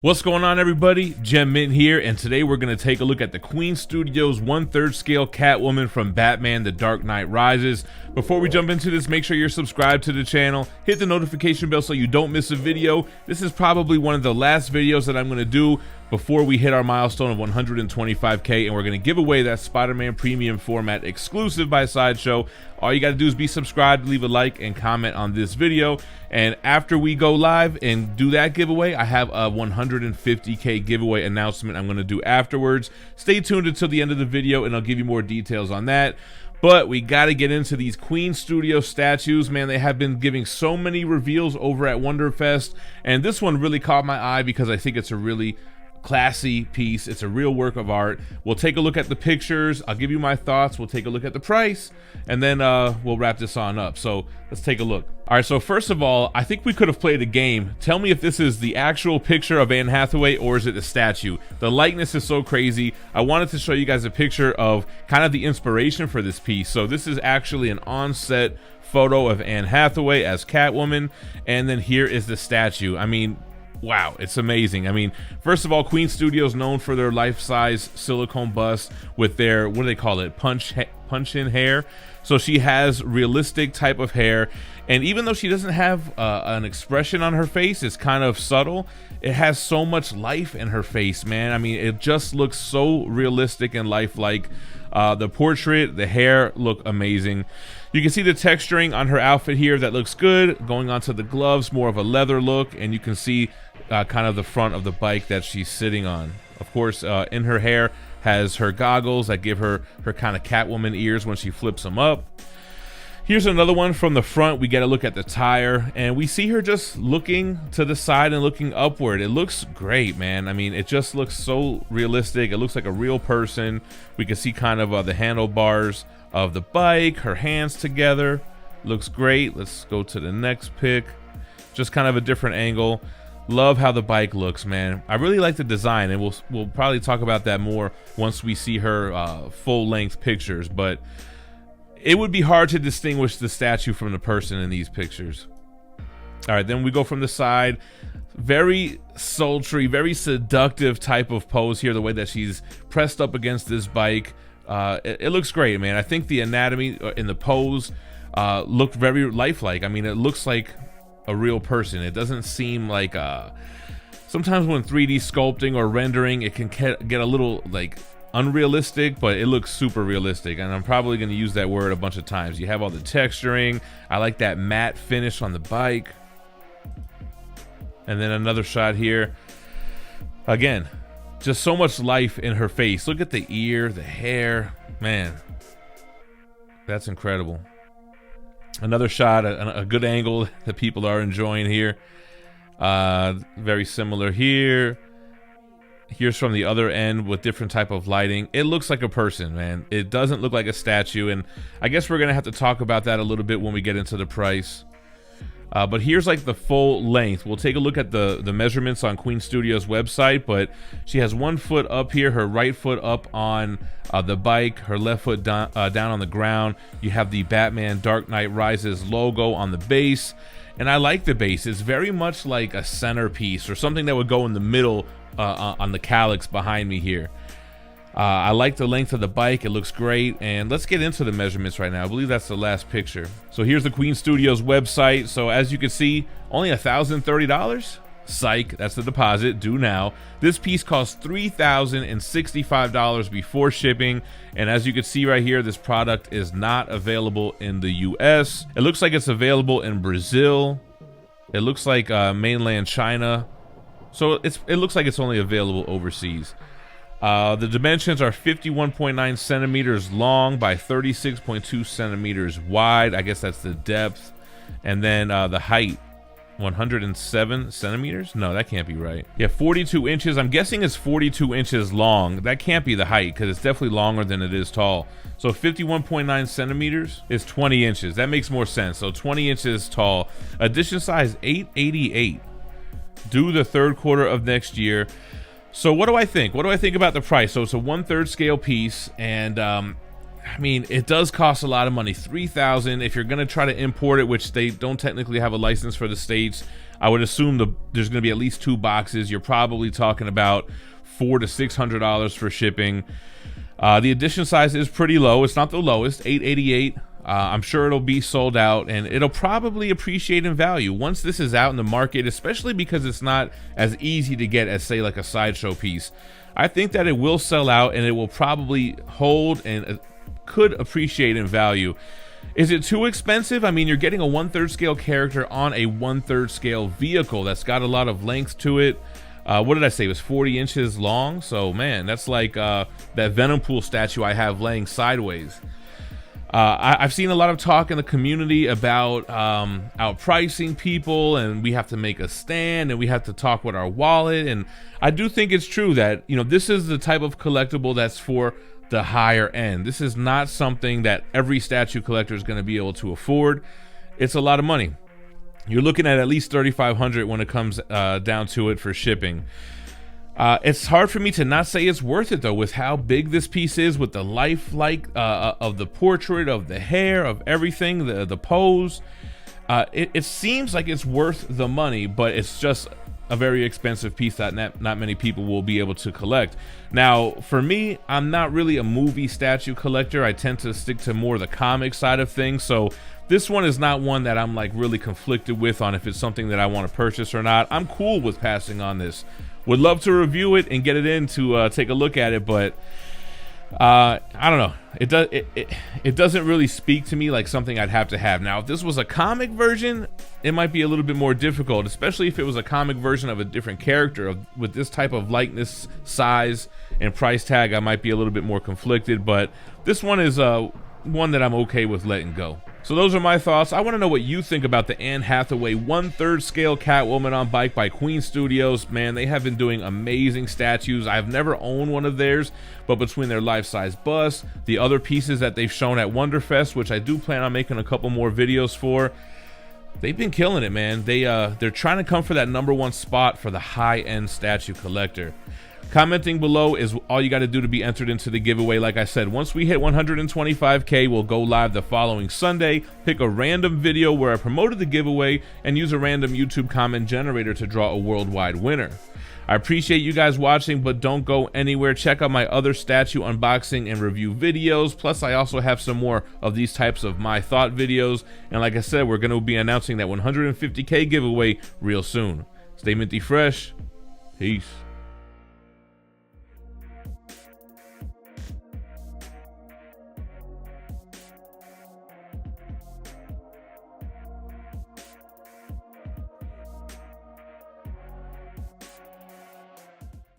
What's going on, everybody? Gem Mint here, and today we're going to take a look at the Queen Studios 1/3 scale Catwoman from Batman The Dark Knight Rises. Before we jump into this, make sure you're subscribed to the channel, hit the notification bell so you don't miss a video. This is probably one of the last videos that I'm going to do before we hit our milestone of 125k, and we're going to give away that Spider-Man premium format exclusive by Sideshow. All you got to do is be subscribed, leave a like, and comment on this video. And after we go live and do that giveaway, I have a 150k giveaway announcement I'm going to do afterwards. Stay tuned until the end of the video and I'll give you more details on that. But we got to get into these Queen Studio statues. Man, they have been giving so many reveals over at Wonderfest, and this one really caught my eye because I think it's a really classy piece. It's a real work of art. We'll take a look at the pictures, I'll give you my thoughts, we'll take a look at the price, and then we'll wrap this on up. So let's take a look. All right, so first of all, I think we could have played a game. Tell me if this is the actual picture of Anne Hathaway or is it a statue. The likeness is so crazy. I wanted to show you guys a picture of kind of the inspiration for this piece. So this is actually an on-set photo of Anne Hathaway as Catwoman, and then here is the statue. I mean, wow, it's amazing. I mean, first of all, Queen Studios known for their life-size silicone bust with their, what do they call it, punch-in hair. So she has realistic type of hair, and even though she doesn't have an expression on her face, it's kind of subtle, it has so much life in her face, man. I mean, it just looks so realistic and lifelike. The portrait, the hair look amazing. You can see the texturing on her outfit here that looks good. Going on to the gloves, more of a leather look, and you can see kind of the front of the bike that she's sitting on. Of course, in her hair has her goggles that give her kind of Catwoman ears when she flips them up. Here's another one from the front. We get a look at the tire, and we see her just looking to the side and looking upward. It looks great, man. I mean, it just looks so realistic. It looks like a real person. We can see kind of the handlebars of the bike, her hands together. Looks great. Let's go to the next pic. Just kind of a different angle. Love how the bike looks, man. I really like the design, and we'll probably talk about that more once we see her full-length pictures, but it would be hard to distinguish the statue from the person in these pictures. All right, then we go from the side. Very sultry, very seductive type of pose here, the way that she's pressed up against this bike. It looks great, man. I think the anatomy in the pose looked very lifelike. I mean, it looks like a real person. It doesn't seem like sometimes when 3D sculpting or rendering, it can get a little like unrealistic, but it looks super realistic, and I'm probably going to use that word a bunch of times. You have all the texturing. I like that matte finish on the bike. And then another shot here. Again, just so much life in her face. Look at the ear, the hair, man, that's incredible. Another shot, a good angle that people are enjoying here. Very similar here. Here's from the other end with different type of lighting. It looks like a person, man. It doesn't look like a statue, and I guess we're gonna have to talk about that a little bit when we get into the price. But here's like the full length. We'll take a look at the measurements on Queen Studios website, but she has 1 foot up here, her right foot up on the bike, her left foot down on the ground. You have the Batman Dark Knight Rises logo on the base, and I like the base. It's very much like a centerpiece or something that would go in the middle on the calyx behind me here. I like the length of the bike. It looks great, and let's get into the measurements right now. I believe that's the last picture. So here's the Queen Studios website. So as you can see, only $1,030. Psych, that's the deposit, due now. This piece costs $3,065 before shipping, and as you can see right here, this product is not available in the US. It looks like it's available in Brazil. It looks like mainland China. So it looks like it's only available overseas. The dimensions are 51.9 centimeters long by 36.2 centimeters wide. I guess that's the depth. And then the height, 107 centimeters? No, that can't be right. Yeah, 42 inches. I'm guessing it's 42 inches long. That can't be the height because it's definitely longer than it is tall. So 51.9 centimeters is 20 inches. That makes more sense. So 20 inches tall. Edition size 888. Due the third quarter of next year. So what do I think? What do I think about the price? So it's a 1/3 scale piece, and I mean, it does cost a lot of money. $3,000 if you're gonna try to import it, which they don't technically have a license for the States. I would assume there's going to be at least 2 boxes. You're probably talking about $400 to $600 for shipping. The edition size is pretty low. It's not the lowest, $888. I'm sure it'll be sold out, and it'll probably appreciate in value once this is out in the market, especially because it's not as easy to get as, say, like a sideshow piece. I think that it will sell out, and it will probably hold and could appreciate in value. Is it too expensive? I mean, you're getting a 1/3 scale character on a 1/3 scale vehicle that's got a lot of length to it. What did I say? It was 40 inches long. So, man, that's like that Venom Pool statue I have laying sideways. I've seen a lot of talk in the community about outpricing people, and we have to make a stand, and we have to talk with our wallet. And I do think it's true that, you know, this is the type of collectible that's for the higher end. This is not something that every statue collector is going to be able to afford. It's a lot of money. You're looking at least $3,500 when it comes down to it for shipping. It's hard for me to not say it's worth it, though, with how big this piece is, with the lifelike of the portrait, of the hair, of everything, the pose. It seems like it's worth the money, but it's just a very expensive piece that not many people will be able to collect. Now, for me, I'm not really a movie statue collector. I tend to stick to more the comic side of things, so this one is not one that I'm like really conflicted with on if it's something that I want to purchase or not. I'm cool with passing on this. Would love to review it and get it in to take a look at it, but I don't know. It doesn't really speak to me like something I'd have to have. Now, if this was a comic version, it might be a little bit more difficult, especially if it was a comic version of a different character with this type of likeness, size, and price tag. I might be a little bit more conflicted, but this one is one that I'm okay with letting go. So those are my thoughts. I want to know what you think about the Anne Hathaway 1/3 scale Catwoman on bike by Queen Studios. Man, they have been doing amazing statues. I've never owned one of theirs, but between their life-size bust, the other pieces that they've shown at Wonderfest, which I do plan on making a couple more videos for, they've been killing it, man. They're trying to come for that #1 spot for the high-end statue collector. Commenting below is all you got to do to be entered into the giveaway. Like I said, once we hit 125K, we'll go live the following Sunday, pick a random video where I promoted the giveaway, and use a random YouTube comment generator to draw a worldwide winner. I appreciate you guys watching, but don't go anywhere. Check out my other statue unboxing and review videos. Plus, I also have some more of these types of my thought videos. And like I said, we're going to be announcing that 150K giveaway real soon. Stay minty fresh. Peace.